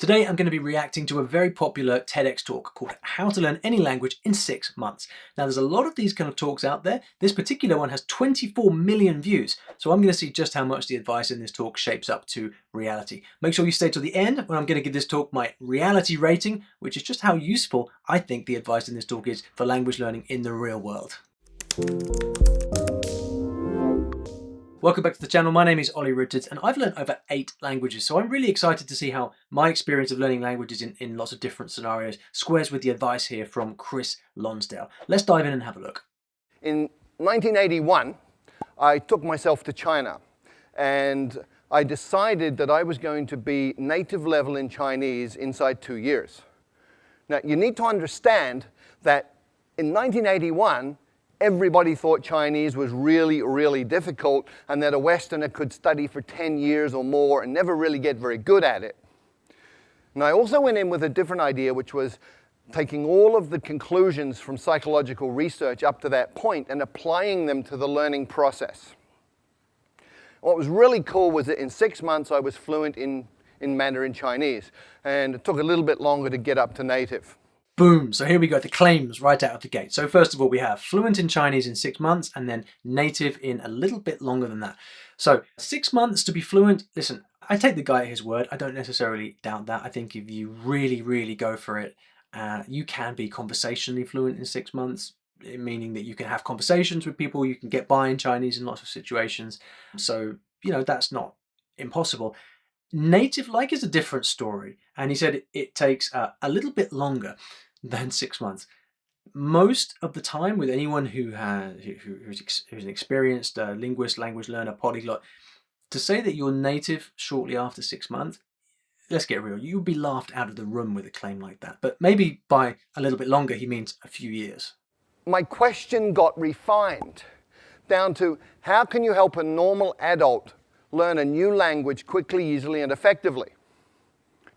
Today I'm going to be reacting to a very popular TEDx talk called How to Learn Any Language in 6 Months. Now there's a lot of these kind of talks out there. This particular one has 24 million views. So I'm going to see just how much the advice in this talk shapes up to reality. Make sure you stay till the end when I'm going to give this talk my reality rating, which is just how useful I think the advice in this talk is for language learning in the real world. Welcome back to the channel. My name is Olly and I've learned over 8 languages, so I'm really excited to see how my experience of learning languages in lots of different scenarios squares with the advice here from Chris Lonsdale. Let's dive in and have a look. In 1981, I took myself to China and I decided that I was going to be native level in Chinese inside 2 years. Now, you need to understand that in 1981, everybody thought Chinese was really, really difficult and that a Westerner could study for 10 years or more and never really get very good at it. And I also went in with a different idea, which was taking all of the conclusions from psychological research up to that point and applying them to the learning process. What was really cool was that in 6 months I was fluent in Mandarin Chinese, and it took a little bit longer to get up to native. Boom! So here we go, the claims right out of the gate. So first of all, we have fluent in Chinese in 6 months and then native in a little bit longer than that. So 6 months to be fluent. Listen, I take the guy at his word. I don't necessarily doubt that. I think if you really, really go for it, you can be conversationally fluent in 6 months, meaning that you can have conversations with people, you can get by in Chinese in lots of situations. So, you know, that's not impossible. Native-like is a different story. And he said it takes a little bit longer than 6 months. Most of the time with anyone who's an experienced linguist, language learner, polyglot, to say that you're native shortly after 6 months, let's get real, you would be laughed out of the room with a claim like that. But maybe by a little bit longer, he means a few years. My question got refined down to how can you help a normal adult learn a new language quickly, easily, and effectively?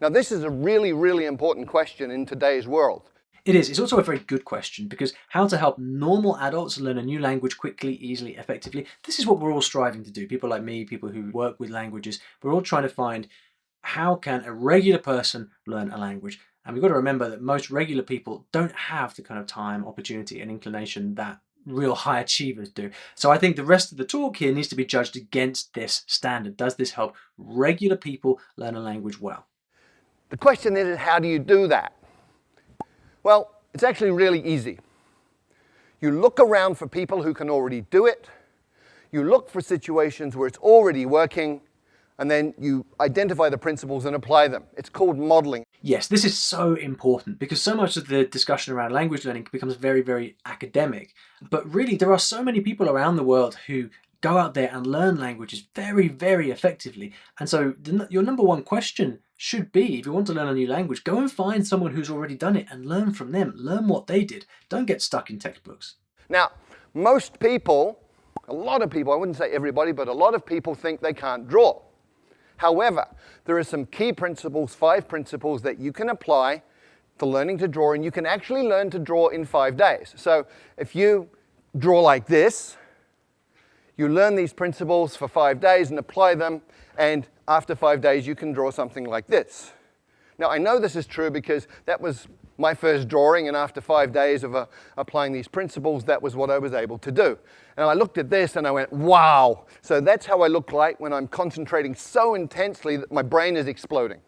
Now, this is a really, really important question in today's world. It is. It's also a very good question, because how to help normal adults learn a new language quickly, easily, effectively. This is what we're all striving to do. People like me, people who work with languages, we're all trying to find how can a regular person learn a language. And we've got to remember that most regular people don't have the kind of time, opportunity, and inclination that real high achievers do. So I think the rest of the talk here needs to be judged against this standard. Does this help regular people learn a language well? The question is, how do you do that? Well, it's actually really easy. You look around for people who can already do it. You look for situations where it's already working, and then you identify the principles and apply them. It's called modeling. Yes, this is so important because so much of the discussion around language learning becomes very, very academic. But really, there are so many people around the world who go out there and learn languages very, very effectively. And so your number one question should be, if you want to learn a new language, go and find someone who's already done it and learn from them. Learn what they did. Don't get stuck in textbooks. Now, most people, a lot of people, I wouldn't say everybody, but a lot of people think they can't draw. However, there are some key principles, 5 principles that you can apply to learning to draw, and you can actually learn to draw in 5 days. So if you draw like this, you learn these principles for 5 days and apply them, and after 5 days you can draw something like this. Now, I know this is true because that was my first drawing, and after 5 days of applying these principles, that was what I was able to do. And I looked at this and I went, wow! So that's how I look like when I'm concentrating so intensely that my brain is exploding.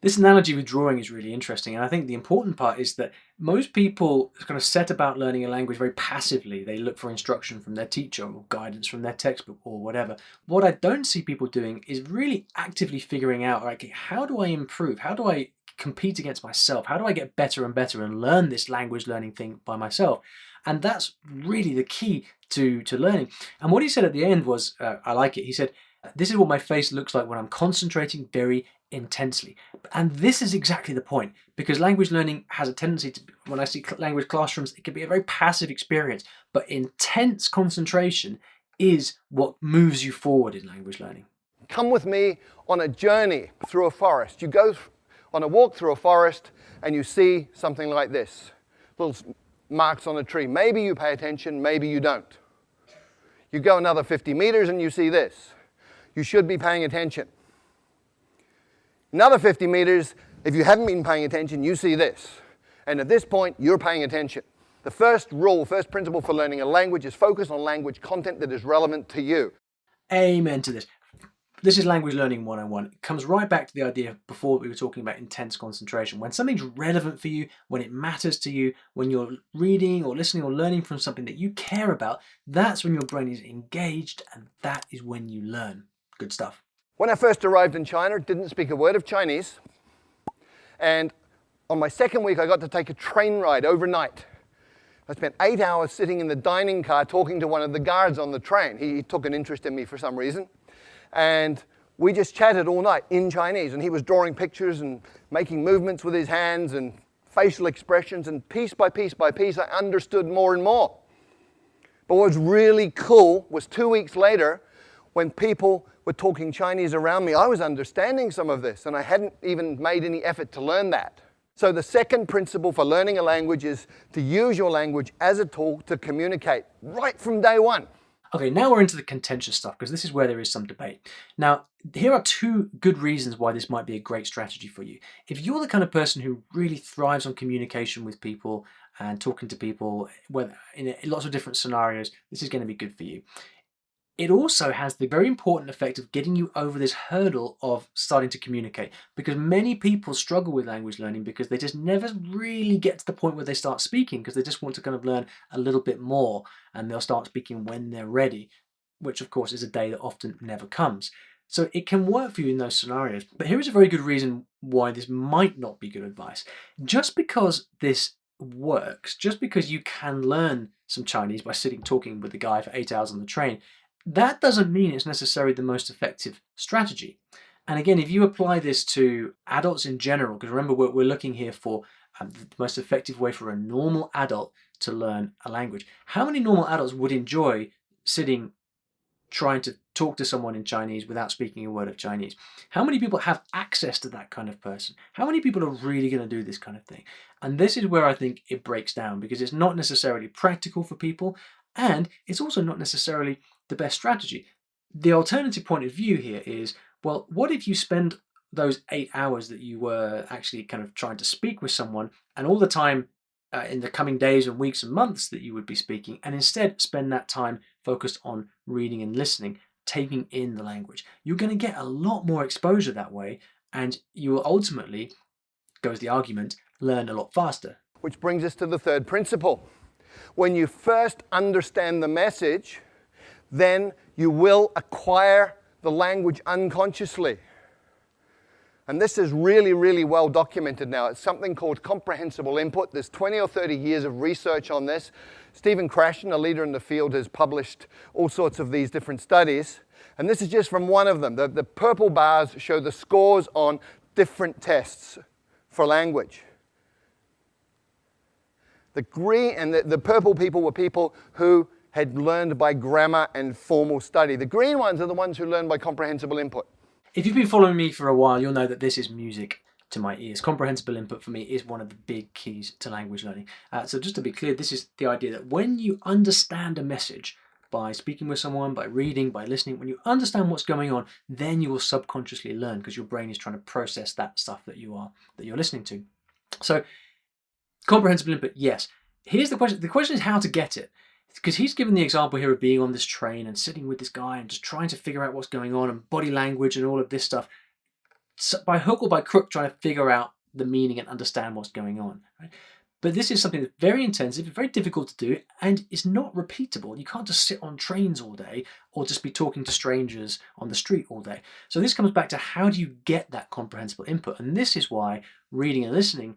This analogy with drawing is really interesting, and I think the important part is that most people kind of set about learning a language very passively. They look for instruction from their teacher or guidance from their textbook or whatever. What I don't see people doing is really actively figuring out, okay, how do I improve? How do I compete against myself? How do I get better and better and learn this language learning thing by myself? And that's really the key to learning. And what he said at the end was, I like it. He said, this is what my face looks like when I'm concentrating very intensely. And this is exactly the point, because language learning has a tendency to, when I see language classrooms, it can be a very passive experience, but intense concentration is what moves you forward in language learning. Come with me on a journey through a forest. You go on a walk through a forest and you see something like this, little marks on a tree. Maybe you pay attention, maybe you don't. You go another 50 meters and you see this. You should be paying attention. Another 50 meters, If you haven't been paying attention, you see this. And at this point, you're paying attention. The first rule, first principle for learning a language is focus on language content that is relevant to you. Amen to this. This is language learning 101. It comes right back to the idea before we were talking about intense concentration. When something's relevant for you, when it matters to you, when you're reading or listening or learning from something that you care about, that's when your brain is engaged, and that is when you learn. Good stuff. When I first arrived in China, didn't speak a word of Chinese. And on my second week, I got to take a train ride overnight. I spent 8 hours sitting in the dining car talking to one of the guards on the train. He took an interest in me for some reason. And we just chatted all night in Chinese. And he was drawing pictures and making movements with his hands and facial expressions. And piece by piece by piece, I understood more and more. But what was really cool was 2 weeks later, when people were talking Chinese around me, I was understanding some of this. And I hadn't even made any effort to learn that. So the second principle for learning a language is to use your language as a tool to communicate right from day one. Okay, now we're into the contentious stuff, because this is where there is some debate. Now, here are 2 good reasons why this might be a great strategy for you. If you're the kind of person who really thrives on communication with people and talking to people, whether in lots of different scenarios, this is going to be good for you. It also has the very important effect of getting you over this hurdle of starting to communicate, because many people struggle with language learning because they just never really get to the point where they start speaking, because they just want to kind of learn a little bit more, and they'll start speaking when they're ready, which of course is a day that often never comes. So it can work for you in those scenarios. But here is a very good reason why this might not be good advice. Just because this works, just because you can learn some Chinese by sitting talking with the guy for 8 hours on the train, that doesn't mean it's necessarily the most effective strategy. And again, if you apply this to adults in general, because remember, we're looking here for the most effective way for a normal adult to learn a language. How many normal adults would enjoy sitting trying to talk to someone in Chinese without speaking a word of Chinese? How many people have access to that kind of person? How many people are really going to do this kind of thing? And this is where I think it breaks down, because it's not necessarily practical for people, and it's also not necessarily the best strategy. The alternative point of view here is, well, what if you spend those 8 hours that you were actually kind of trying to speak with someone, and all the time in the coming days and weeks and months that you would be speaking, and instead spend that time focused on reading and listening, taking in the language? You're going to get a lot more exposure that way, and you will ultimately, goes the argument, learn a lot faster. Which brings us to the third principle. When you first understand the message, then you will acquire the language unconsciously. And this is really, really well documented now. It's something called comprehensible input. There's 20 or 30 years of research on this. Stephen Krashen, a leader in the field, has published all sorts of these different studies. And this is just from one of them. The purple bars show the scores on different tests for language. The green and the purple people were people who had learned by grammar and formal study. The green ones are the ones who learned by comprehensible input. If you've been following me for a while, you'll know that this is music to my ears. Comprehensible input for me is one of the big keys to language learning. So just to be clear, this is the idea that when you understand a message by speaking with someone, by reading, by listening, when you understand what's going on, then you will subconsciously learn, because your brain is trying to process that stuff that you're listening to. So comprehensible input, yes. Here's the question. The question is how to get it. Because he's given the example here of being on this train and sitting with this guy and just trying to figure out what's going on, and body language and all of this stuff, so by hook or by crook, trying to figure out the meaning and understand what's going on. Right? But this is something that's very intensive, very difficult to do, and it's not repeatable. You can't just sit on trains all day or just be talking to strangers on the street all day. So this comes back to, how do you get that comprehensible input? And this is why reading and listening,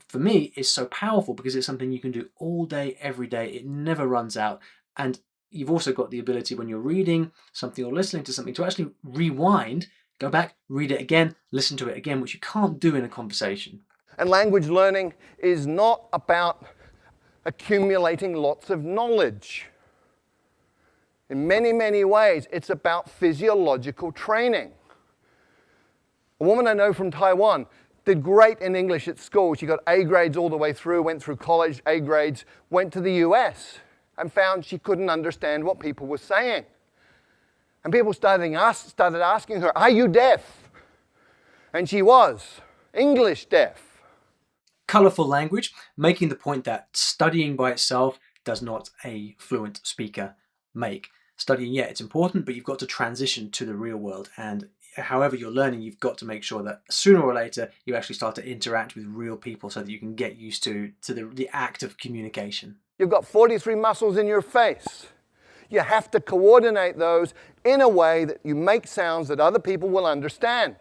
for me, is so powerful, because it's something you can do all day, every day. It never runs out. And you've also got the ability, when you're reading something or listening to something, to actually rewind, go back, read it again, listen to it again, which you can't do in a conversation. And language learning is not about accumulating lots of knowledge. In many, many ways, it's about physiological training. A woman I know from Taiwan did great in English at school. She got A grades all the way through, went through college, A grades, went to the US, and found she couldn't understand what people were saying. And people started asking her, "Are you deaf?" And she was. English deaf. Colourful language, making the point that studying by itself does not a fluent speaker make. Studying, yeah, it's important, but you've got to transition to the real world. And however you're learning, you've got to make sure that sooner or later you actually start to interact with real people so that you can get used to the act of communication. You've got 43 muscles in your face. You have to coordinate those in a way that you make sounds that other people will understand.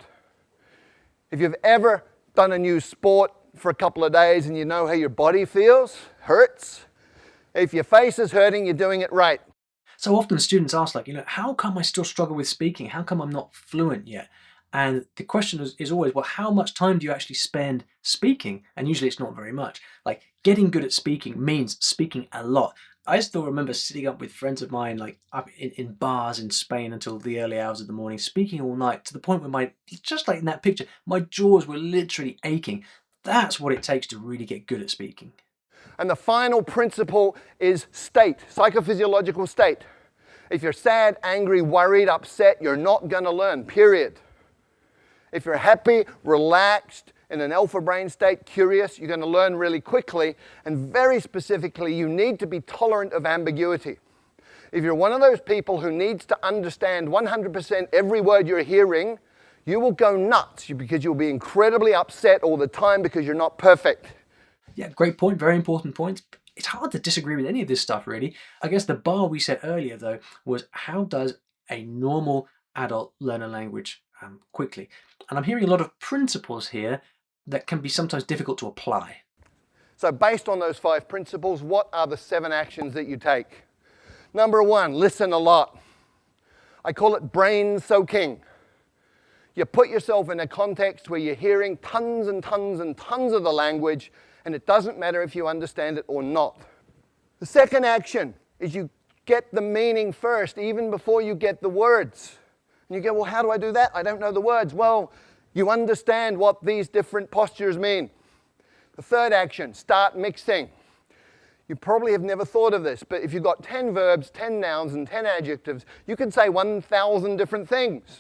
If you've ever done a new sport for a couple of days and you know how your body feels, hurts, if your face is hurting, you're doing it right. So often students ask, like, how come I still struggle with speaking? How come I'm not fluent yet? And the question is always, well, how much time do you actually spend speaking? And usually it's not very much. Like, getting good at speaking means speaking a lot. I still remember sitting up with friends of mine, like up in bars in Spain until the early hours of the morning, speaking all night, to the point where just like in that picture, my jaws were literally aching. That's what it takes to really get good at speaking. And the final principle is state, psychophysiological state. If you're sad, angry, worried, upset, you're not going to learn, period. If you're happy, relaxed, in an alpha brain state, curious, you're going to learn really quickly. And very specifically, you need to be tolerant of ambiguity. If you're one of those people who needs to understand 100% every word you're hearing, you will go nuts because you'll be incredibly upset all the time because you're not perfect. Yeah, great point. Very important point. It's hard to disagree with any of this stuff, really. I guess the bar we set earlier, though, was how does a normal adult learn a language quickly? And I'm hearing a lot of principles here that can be sometimes difficult to apply. So based on those 5 principles, what are the 7 actions that you take? Number 1, listen a lot. I call it brain soaking. You put yourself in a context where you're hearing tons and tons and tons of the language, and it doesn't matter if you understand it or not. The second action is you get the meaning first, even before you get the words. And you go, well, how do I do that? I don't know the words. Well, you understand what these different postures mean. The third action, start mixing. You probably have never thought of this, but if you've got 10 verbs, 10 nouns, and 10 adjectives, you can say 1,000 different things.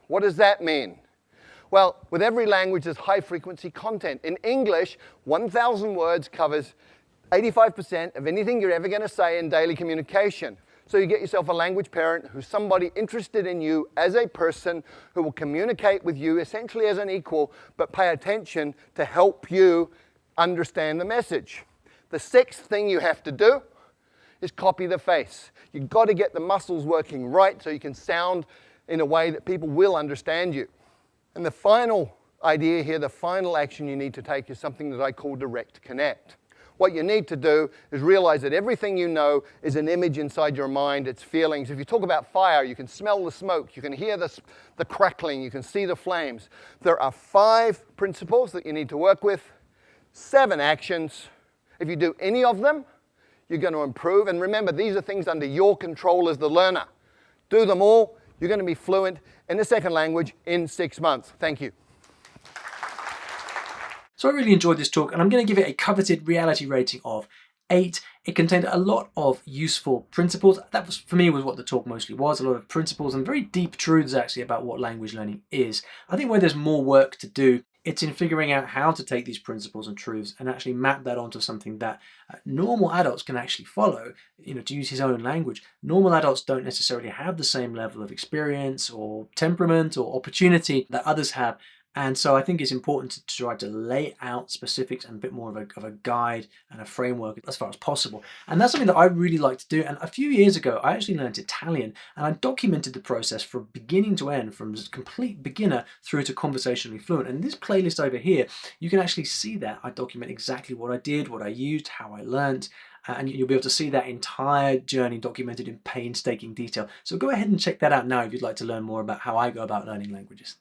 What does that mean? Well, with every language, there's high-frequency content. In English, 1,000 words covers 85% of anything you're ever going to say in daily communication. So you get yourself a language parent who's somebody interested in you as a person who will communicate with you essentially as an equal, but pay attention to help you understand the message. The 6th thing you have to do is copy the face. You've got to get the muscles working right so you can sound in a way that people will understand you. And the final idea here, the final action you need to take is something that I call direct connect. What you need to do is realize that everything you know is an image inside your mind, it's feelings. If you talk about fire, you can smell the smoke, you can hear the crackling, you can see the flames. There are 5 principles that you need to work with, 7 actions. If you do any of them, you're going to improve. And remember, these are things under your control as the learner. Do them all, you're going to be fluent in a second language in 6 months. Thank you. So I really enjoyed this talk, and I'm going to give it a coveted reality rating of 8. It contained a lot of useful principles. That was, for me, was what the talk mostly was, a lot of principles and very deep truths actually about what language learning is. I think where there's more work to do, it's in figuring out how to take these principles and truths and actually map that onto something that normal adults can actually follow, to use his own language. Normal adults don't necessarily have the same level of experience or temperament or opportunity that others have. And so I think it's important to try to lay out specifics and a bit more of a guide and a framework as far as possible. And that's something that I really like to do. And a few years ago, I actually learned Italian, and I documented the process from beginning to end, from complete beginner through to conversationally fluent. And this playlist over here, you can actually see that. I document exactly what I did, what I used, how I learned, and you'll be able to see that entire journey documented in painstaking detail. So go ahead and check that out now if you'd like to learn more about how I go about learning languages.